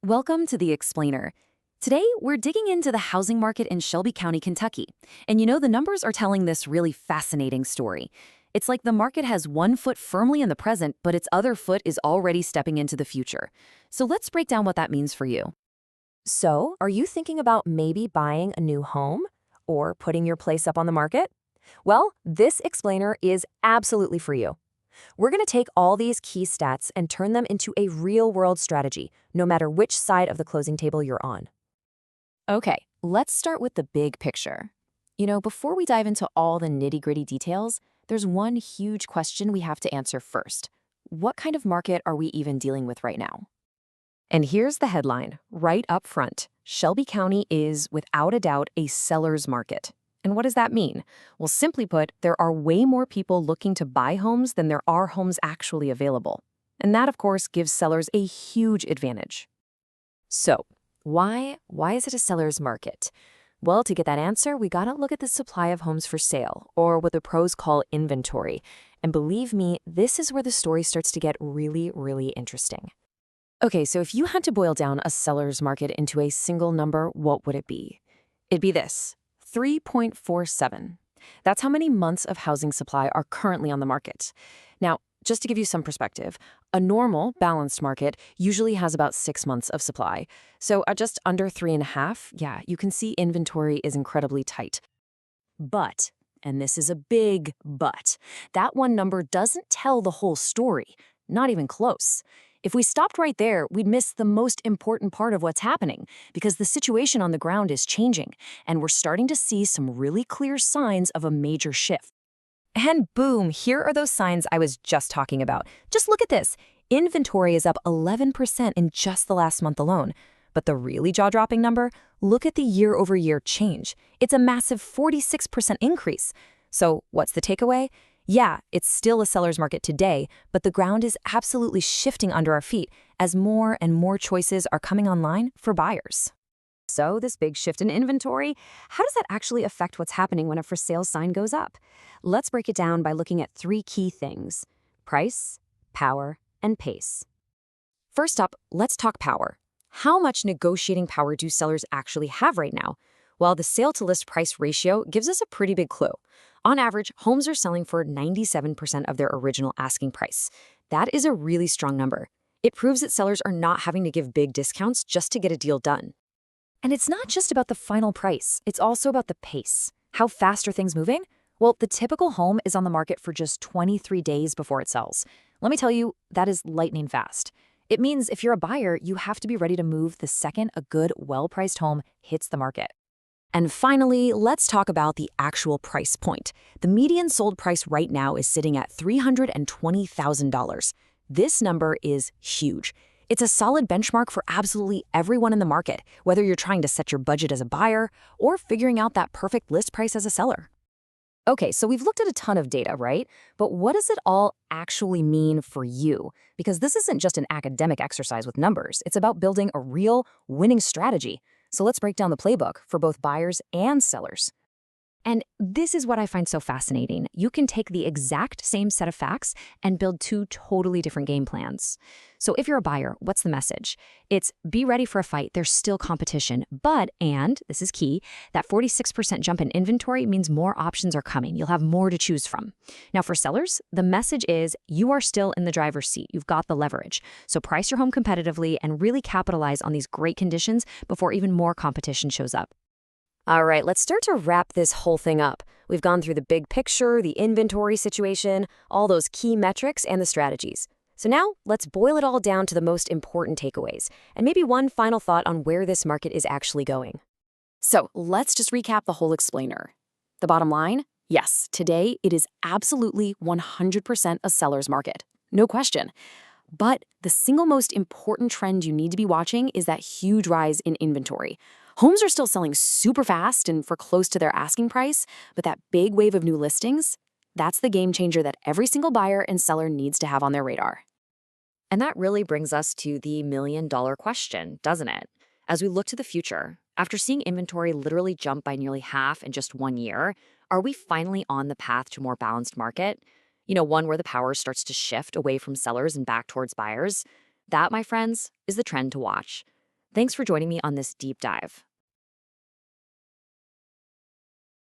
Welcome to The Explainer. Today, we're digging into the housing market in Shelby County, Kentucky. And the numbers are telling this really fascinating story. It's like the market has one foot firmly in the present, but its other foot is already stepping into the future. So let's break down what that means for you. So, are you thinking about maybe buying a new home or putting your place up on the market? Well, this explainer is absolutely for you. We're going to take all these key stats and turn them into a real-world strategy, no matter which side of the closing table you're on. Okay, let's start with the big picture. Before we dive into all the nitty-gritty details, there's one huge question we have to answer first. What kind of market are we even dealing with right now? And here's the headline, right up front. Shelby County is, without a doubt, a seller's market. And what does that mean? Well, simply put, there are way more people looking to buy homes than there are homes actually available. And that, of course, gives sellers a huge advantage. So, why is it a seller's market? Well, to get that answer, we gotta look at the supply of homes for sale, or what the pros call inventory. And believe me, this is where the story starts to get really, really interesting. Okay, so if you had to boil down a seller's market into a single number, what would it be? It'd be this, 3.47. That's how many months of housing supply are currently on the market. Now, just to give you some perspective, a normal, balanced market usually has about 6 months of supply. So at just under 3.5, yeah, you can see inventory is incredibly tight. But, and this is a big but, that one number doesn't tell the whole story, not even close. If we stopped right there, we'd miss the most important part of what's happening, because the situation on the ground is changing, and we're starting to see some really clear signs of a major shift. And boom, here are those signs I was just talking about. Just look at this. Inventory is up 11% in just the last month alone. But the really jaw-dropping number? Look at the year-over-year change. It's a massive 46% increase. So what's the takeaway? Yeah, it's still a seller's market today, but the ground is absolutely shifting under our feet as more and more choices are coming online for buyers. So this big shift in inventory, how does that actually affect what's happening when a for sale sign goes up? Let's break it down by looking at 3 key things: price, power, and pace. First up, let's talk power. How much negotiating power do sellers actually have right now? Well, the sale-to-list price ratio gives us a pretty big clue. On average, homes are selling for 97% of their original asking price. That is a really strong number. It proves that sellers are not having to give big discounts just to get a deal done. And it's not just about the final price, it's also about the pace. How fast are things moving? Well, the typical home is on the market for just 23 days before it sells. Let me tell you, that is lightning fast. It means if you're a buyer, you have to be ready to move the second a good, well-priced home hits the market. And finally, let's talk about the actual price point. The median sold price right now is sitting at $320,000. This number is huge. It's a solid benchmark for absolutely everyone in the market, whether you're trying to set your budget as a buyer or figuring out that perfect list price as a seller. Okay, so we've looked at a ton of data, right? But what does it all actually mean for you? Because this isn't just an academic exercise with numbers. It's about building a real winning strategy. So let's break down the playbook for both buyers and sellers. And this is what I find so fascinating. You can take the exact same set of facts and build 2 totally different game plans. So if you're a buyer, what's the message? It's be ready for a fight. There's still competition. But, and this is key, that 46% jump in inventory means more options are coming. You'll have more to choose from. Now for sellers, the message is you are still in the driver's seat. You've got the leverage. So price your home competitively and really capitalize on these great conditions before even more competition shows up. All right, let's start to wrap this whole thing up. We've gone through the big picture, the inventory situation, all those key metrics, and the strategies. So now, let's boil it all down to the most important takeaways, and maybe one final thought on where this market is actually going. So let's just recap the whole explainer. The bottom line? Yes, today it is absolutely 100% a seller's market. No question. But the single most important trend you need to be watching is that huge rise in inventory. Homes are still selling super fast and for close to their asking price, but that big wave of new listings, that's the game changer that every single buyer and seller needs to have on their radar. And that really brings us to the million-dollar question, doesn't it? As we look to the future, after seeing inventory literally jump by nearly half in just 1 year, are we finally on the path to a more balanced market? One where the power starts to shift away from sellers and back towards buyers? That, my friends, is the trend to watch. Thanks for joining me on this deep dive.